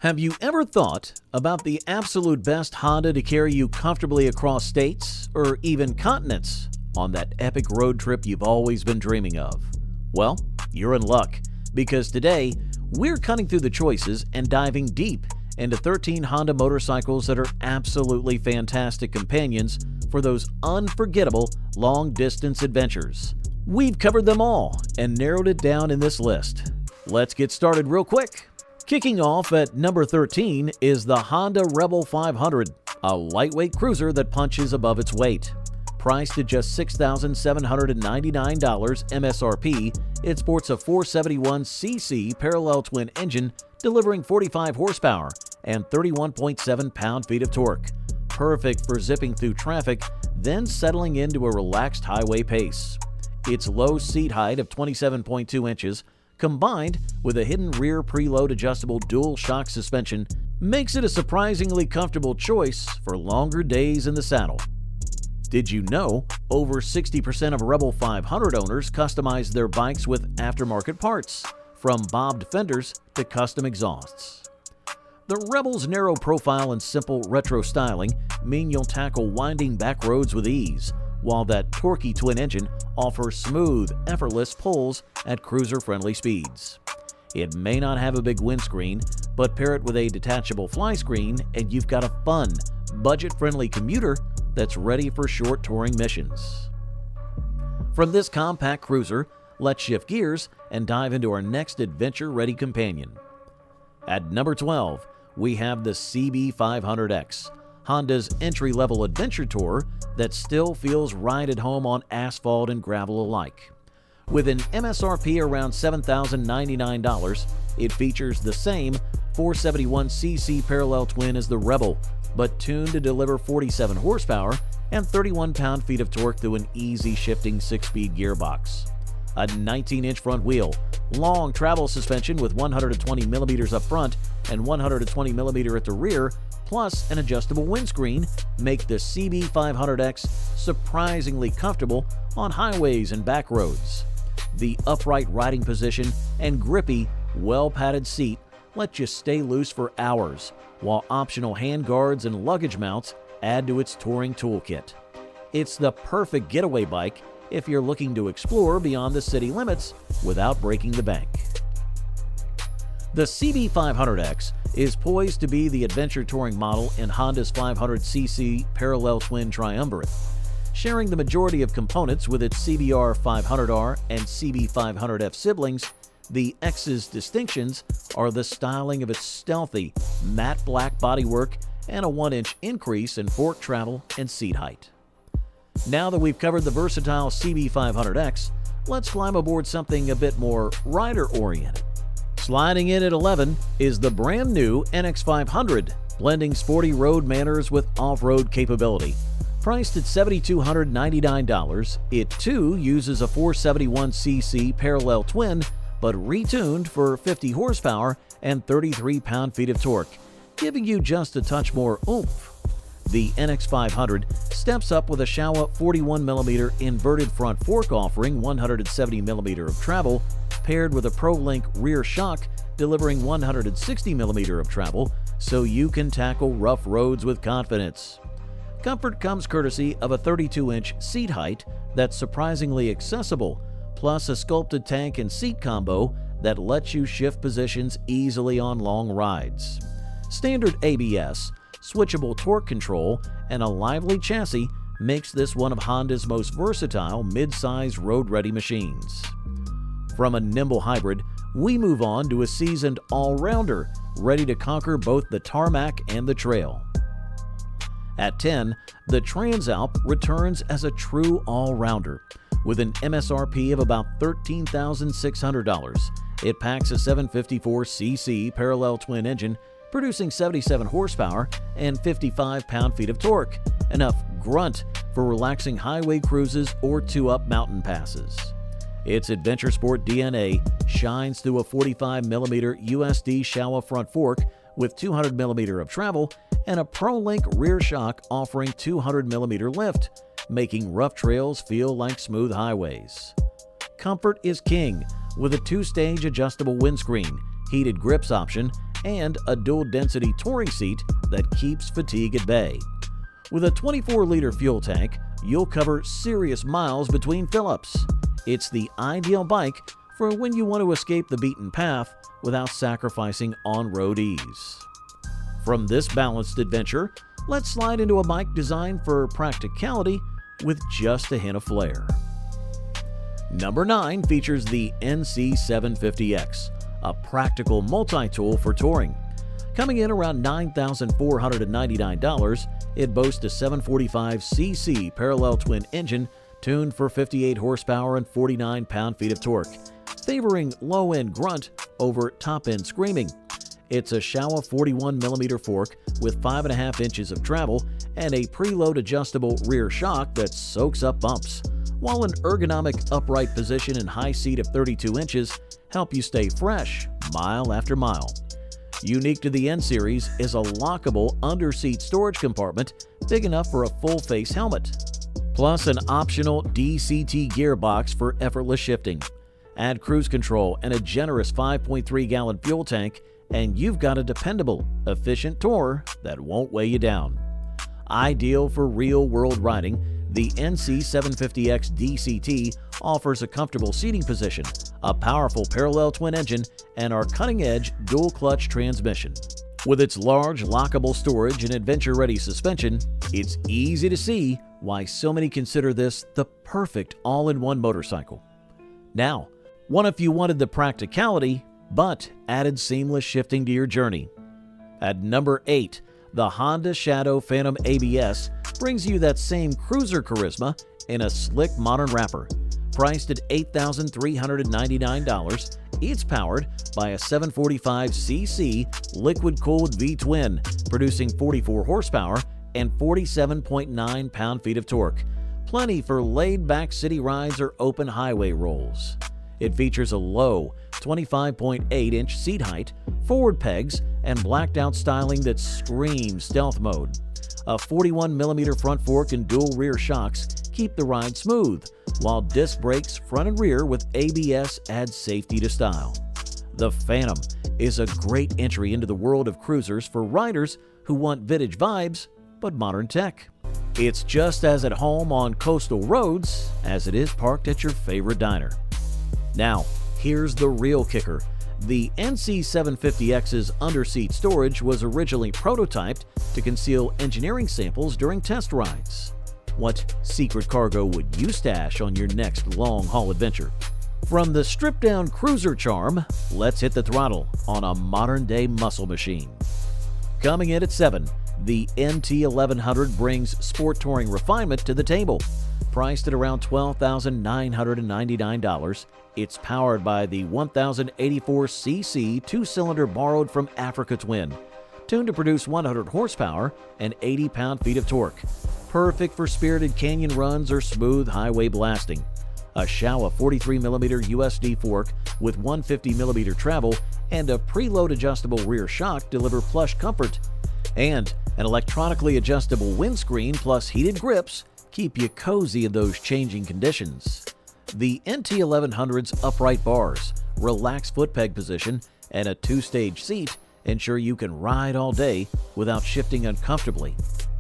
Have you ever thought about the absolute best Honda to carry you comfortably across states or even continents on that epic road trip you've always been dreaming of? Well, you're in luck, because today we're cutting through the choices and diving deep into 13 Honda motorcycles that are absolutely fantastic companions for those unforgettable long-distance adventures. We've covered them all and narrowed it down in this list. Let's get started real quick. Kicking off at number 13 is the Honda Rebel 500, a lightweight cruiser that punches above its weight. Priced at just $6,799 MSRP, it sports a 471cc parallel twin engine delivering 45 horsepower and 31.7 pound-feet of torque. Perfect for zipping through traffic, then settling into a relaxed highway pace. Its low seat height of 27.2 inches combined with a hidden rear preload adjustable dual shock suspension makes it a surprisingly comfortable choice for longer days in the saddle. Did you know over 60% of Rebel 500 owners customize their bikes with aftermarket parts, from bobbed fenders to custom exhausts? The Rebel's narrow profile and simple retro styling mean you'll tackle winding back roads with ease, while that torquey twin engine offers smooth, effortless pulls at cruiser-friendly speeds. It may not have a big windscreen, but pair it with a detachable fly screen and you've got a fun, budget-friendly commuter that's ready for short touring missions. From this compact cruiser, let's shift gears and dive into our next adventure-ready companion. At number 12, we have the CB500X, Honda's entry-level adventure tourer that still feels right at home on asphalt and gravel alike. With an MSRP around $7,099, it features the same 471cc parallel twin as the Rebel, but tuned to deliver 47 horsepower and 31 pound-feet of torque through an easy shifting 6-speed gearbox. A 19-inch front wheel, long travel suspension with 120mm up front and 120mm at the rear, plus an adjustable windscreen make the CB500X surprisingly comfortable on highways and back roads. The upright riding position and grippy, well-padded seat let you stay loose for hours, while optional handguards and luggage mounts add to its touring toolkit. It's the perfect getaway bike if you're looking to explore beyond the city limits without breaking the bank. The CB500X is poised to be the adventure touring model in Honda's 500cc parallel twin triumvirate. Sharing the majority of components with its CBR 500R and CB500F siblings, the X's distinctions are the styling of its stealthy, matte black bodywork and a 1-inch increase in fork travel and seat height. Now that we've covered the versatile CB500X, let's climb aboard something a bit more rider-oriented. Sliding in at 11 is the brand new NX500, blending sporty road manners with off-road capability. Priced at $7,299, it too uses a 471cc parallel twin, but retuned for 50 horsepower and 33 pound-feet of torque, giving you just a touch more oomph. The NX500 steps up with a Showa 41mm inverted front fork offering 170mm of travel, paired with a Pro-Link rear shock delivering 160mm of travel, so you can tackle rough roads with confidence. Comfort comes courtesy of a 32-inch seat height that's surprisingly accessible, plus a sculpted tank and seat combo that lets you shift positions easily on long rides. Standard ABS, switchable torque control, and a lively chassis makes this one of Honda's most versatile mid-size road-ready machines. From a nimble hybrid, we move on to a seasoned all-rounder, ready to conquer both the tarmac and the trail. At 10, the Transalp returns as a true all-rounder. With an MSRP of about $13,600, it packs a 754cc parallel twin engine producing 77 horsepower and 55 pound-feet of torque, enough grunt for relaxing highway cruises or two-up mountain passes. Its adventure sport DNA shines through a 45mm USD Showa front fork with 200mm of travel and a Pro-Link rear shock offering 200mm lift, making rough trails feel like smooth highways. Comfort is king with a 2-stage adjustable windscreen, heated grips option, and a dual-density touring seat that keeps fatigue at bay. With a 24-liter fuel tank, you'll cover serious miles between fill-ups. It's the ideal bike for when you want to escape the beaten path without sacrificing on-road ease. From this balanced adventure, let's slide into a bike designed for practicality with just a hint of flair. Number 9 features the NC750X, a practical multi-tool for touring. Coming in around $9,499, it boasts a 745cc parallel twin engine tuned for 58 horsepower and 49 pound-feet of torque, favoring low-end grunt over top-end screaming. It's a Showa 41mm fork with 5.5 inches of travel and a preload adjustable rear shock that soaks up bumps, while an ergonomic upright position and high seat of 32 inches help you stay fresh mile after mile. Unique to the N-Series is a lockable under-seat storage compartment big enough for a full-face helmet, plus an optional DCT gearbox for effortless shifting. Add cruise control and a generous 5.3-gallon fuel tank, and you've got a dependable, efficient tour that won't weigh you down. Ideal for real-world riding, the NC750X DCT offers a comfortable seating position, a powerful parallel twin engine, and our cutting-edge dual-clutch transmission. With its large, lockable storage and adventure-ready suspension, it's easy to see why so many consider this the perfect all-in-one motorcycle. Now, what if you wanted the practicality but added seamless shifting to your journey? At number 8, the Honda Shadow Phantom ABS brings you that same cruiser charisma in a slick modern wrapper. Priced at $8,399, it's powered by a 745cc liquid-cooled V-twin, producing 44 horsepower and 47.9 pound-feet of torque. Plenty for laid-back city rides or open highway rolls. It features a low 25.8-inch seat height, forward pegs, and blacked-out styling that screams stealth mode. A 41mm front fork and dual rear shocks keep the ride smooth, while disc brakes front and rear with ABS add safety to style. The Phantom is a great entry into the world of cruisers for riders who want vintage vibes but modern tech. It's just as at home on coastal roads as it is parked at your favorite diner. Now, here's the real kicker. The NC750X's underseat storage was originally prototyped to conceal engineering samples during test rides. What secret cargo would you stash on your next long-haul adventure? From the stripped-down cruiser charm, let's hit the throttle on a modern-day muscle machine. Coming in at 7, the NT1100 brings sport touring refinement to the table. Priced at around $12,999, it's powered by the 1084cc two-cylinder borrowed from Africa twin, tuned to produce 100 horsepower and 80 pound-feet of torque. Perfect for spirited canyon runs or smooth highway blasting. A Showa 43mm USD fork with 150mm travel and a preload adjustable rear shock deliver plush comfort. And an electronically adjustable windscreen plus heated grips keep you cozy in those changing conditions. The NT1100's upright bars, relaxed foot peg position, and a two-stage seat ensure you can ride all day without shifting uncomfortably.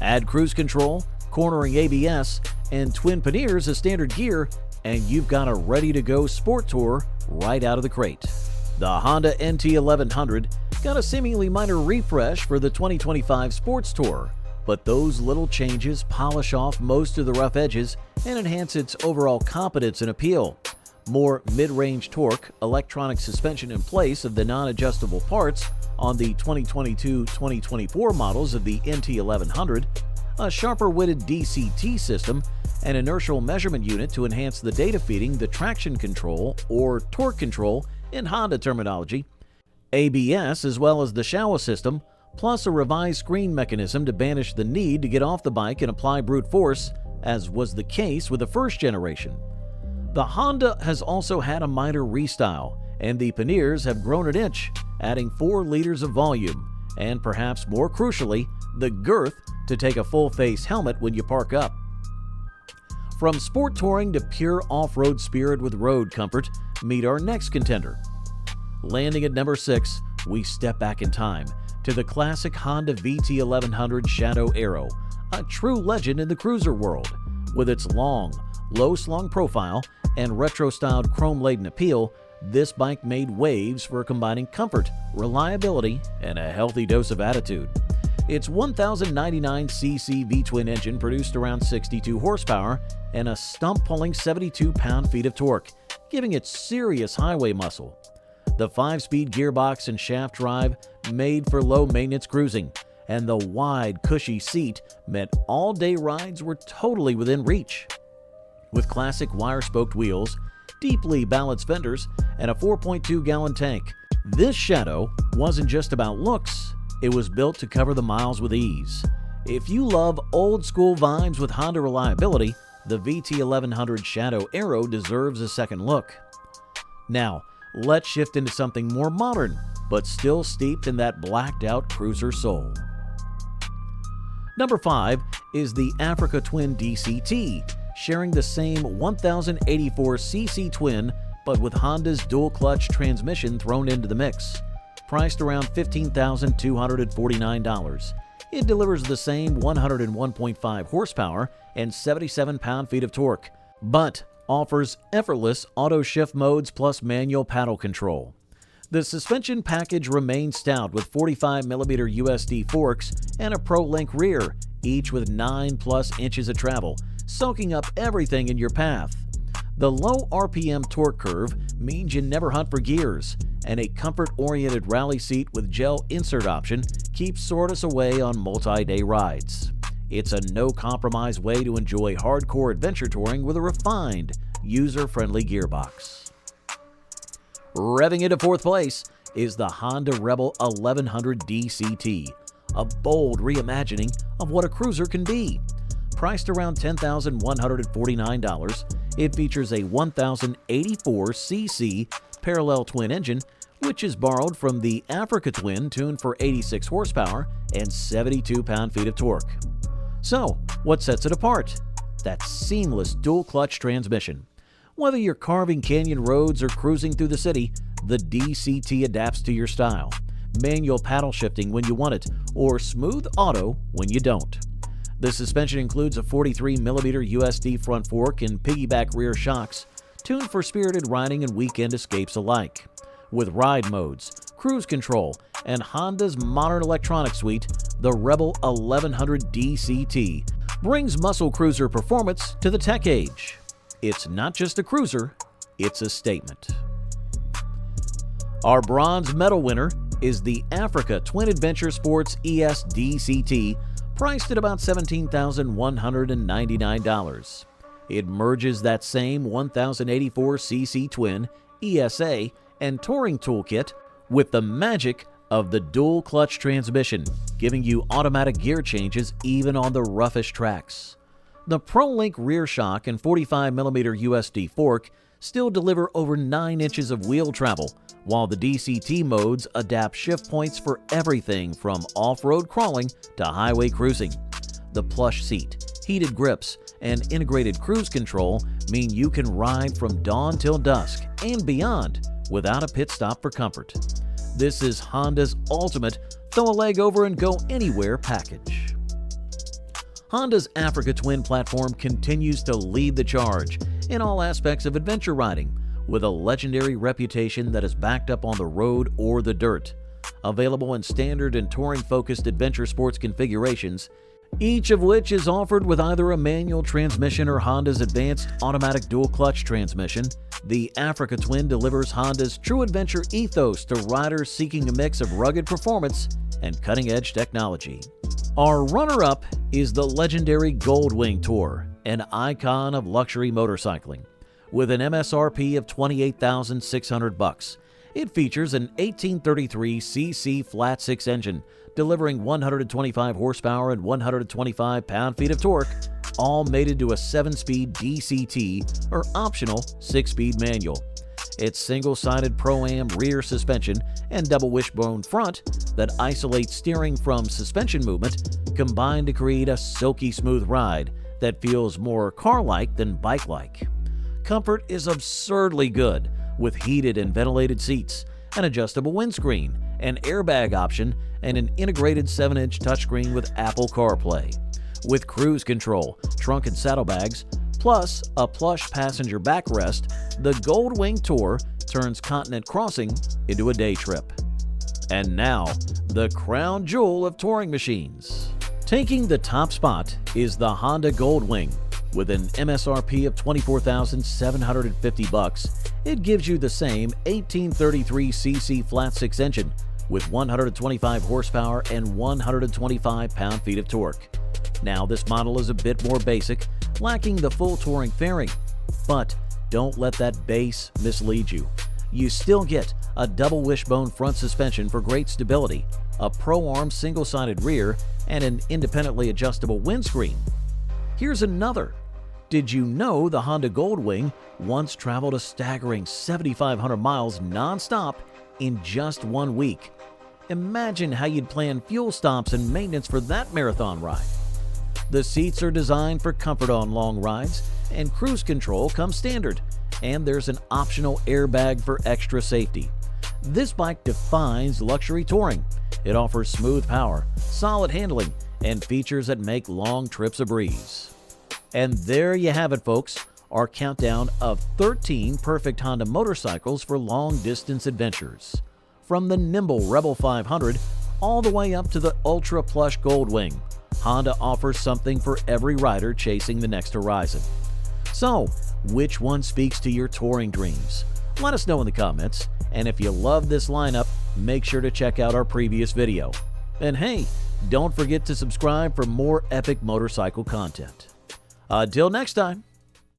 Add cruise control, cornering ABS, and twin panniers as standard gear, and you've got a ready-to-go sport tour right out of the crate. The Honda NT1100 got a seemingly minor refresh for the 2025 Sports Tour, but those little changes polish off most of the rough edges and enhance its overall competence and appeal. More mid-range torque, electronic suspension in place of the non-adjustable parts on the 2022-2024 models of the NT1100, a sharper-witted DCT system, an inertial measurement unit to enhance the data feeding, the traction control, or torque control in Honda terminology, ABS as well as the Showa system, plus a revised screen mechanism to banish the need to get off the bike and apply brute force, as was the case with the first generation. The Honda has also had a minor restyle, and the panniers have grown an inch, adding 4 liters of volume, and perhaps more crucially, the girth to take a full-face helmet when you park up. From sport touring to pure off-road spirit with road comfort, meet our next contender. Landing at number 6, we step back in time to the classic Honda VT1100 Shadow Aero, a true legend in the cruiser world. With its long, low-slung profile and retro-styled chrome-laden appeal, this bike made waves for combining comfort, reliability, and a healthy dose of attitude. Its 1,099cc V-twin engine produced around 62 horsepower and a stump-pulling 72 pound-feet of torque, giving it serious highway muscle. The 5-speed gearbox and shaft drive made for low-maintenance cruising, and the wide, cushy seat meant all-day rides were totally within reach. With classic wire-spoked wheels, deeply balanced fenders, and a 4.2-gallon tank, this Shadow wasn't just about looks, it was built to cover the miles with ease. If you love old-school vibes with Honda reliability, the VT1100 Shadow Aero deserves a second look. Now, let's shift into something more modern, but still steeped in that blacked-out cruiser soul. Number 5 is the Africa Twin DCT, sharing the same 1084cc twin, but with Honda's dual-clutch transmission thrown into the mix. Priced around $15,249, it delivers the same 101.5 horsepower and 77 pound-feet of torque, but offers effortless auto-shift modes plus manual paddle control. The suspension package remains stout with 45mm USD forks and a Pro-Link rear, each with 9+ inches of travel, soaking up everything in your path. The low RPM torque curve means you never hunt for gears, and a comfort-oriented rally seat with gel insert option keeps soreness away on multi-day rides. It's a no-compromise way to enjoy hardcore adventure touring with a refined, user-friendly gearbox. Revving into 4th place is the Honda Rebel 1100 DCT, a bold reimagining of what a cruiser can be. Priced around $10,149, it features a 1084cc parallel twin engine, which is borrowed from the Africa Twin tuned for 86 horsepower and 72 pound-feet of torque. So, what sets it apart? That seamless dual-clutch transmission. Whether you're carving canyon roads or cruising through the city, the DCT adapts to your style. Manual paddle shifting when you want it, or smooth auto when you don't. The suspension includes a 43mm USD front fork and piggyback rear shocks, tuned for spirited riding and weekend escapes alike. With ride modes, cruise control, and Honda's modern electronics suite, the Rebel 1100 DCT brings muscle cruiser performance to the tech age. It's not just a cruiser, it's a statement. Our bronze medal winner is the Africa Twin Adventure Sports ESDCT, priced at about $17,199. It merges that same 1084cc twin, ESA, and touring toolkit with the magic of the dual-clutch transmission, giving you automatic gear changes even on the roughest tracks. The Pro-Link rear shock and 45mm USD fork still deliver over 9 inches of wheel travel, while the DCT modes adapt shift points for everything from off-road crawling to highway cruising. The plush seat, heated grips, and integrated cruise control mean you can ride from dawn till dusk and beyond without a pit stop for comfort. This is Honda's ultimate throw a leg over and go anywhere package. Honda's Africa Twin platform continues to lead the charge in all aspects of adventure riding, with a legendary reputation that is backed up on the road or the dirt. Available in standard and touring-focused adventure sports configurations, each of which is offered with either a manual transmission or Honda's advanced automatic dual-clutch transmission, the Africa Twin delivers Honda's true adventure ethos to riders seeking a mix of rugged performance and cutting-edge technology. Our runner-up is the legendary Goldwing Tour, an icon of luxury motorcycling. With an MSRP of $28,600, it features an 1833cc flat-six engine, delivering 125 horsepower and 125 pound-feet of torque, all mated to a 7-speed DCT or optional 6-speed manual. Its single-sided Pro-Am rear suspension and double wishbone front that isolates steering from suspension movement combine to create a silky smooth ride that feels more car-like than bike-like. Comfort is absurdly good, with heated and ventilated seats, an adjustable windscreen, an airbag option, and an integrated 7-inch touchscreen with Apple CarPlay. With cruise control, trunk and saddlebags, plus a plush passenger backrest, the Goldwing Tour turns continent crossing into a day trip. And now, the crown jewel of touring machines. Taking the top spot is the Honda Goldwing. With an MSRP of $24,750, it gives you the same 1833cc flat-six engine with 125 horsepower and 125 pound-feet of torque. Now, this model is a bit more basic, lacking the full touring fairing. But don't let that base mislead you. You still get a double wishbone front suspension for great stability, a Pro-Arm single-sided rear, and an independently adjustable windscreen. Here's another. Did you know the Honda Goldwing once traveled a staggering 7,500 miles non-stop in just 1 week? Imagine how you'd plan fuel stops and maintenance for that marathon ride. The seats are designed for comfort on long rides, and cruise control comes standard, and there's an optional airbag for extra safety. This bike defines luxury touring. It offers smooth power, solid handling, and features that make long trips a breeze. And there you have it, folks, our countdown of 13 perfect Honda motorcycles for long-distance adventures. From the nimble Rebel 500 all the way up to the ultra-plush Goldwing, Honda offers something for every rider chasing the next horizon. So, which one speaks to your touring dreams? Let us know in the comments, and if you love this lineup, make sure to check out our previous video. And hey, don't forget to subscribe for more epic motorcycle content. Until next time.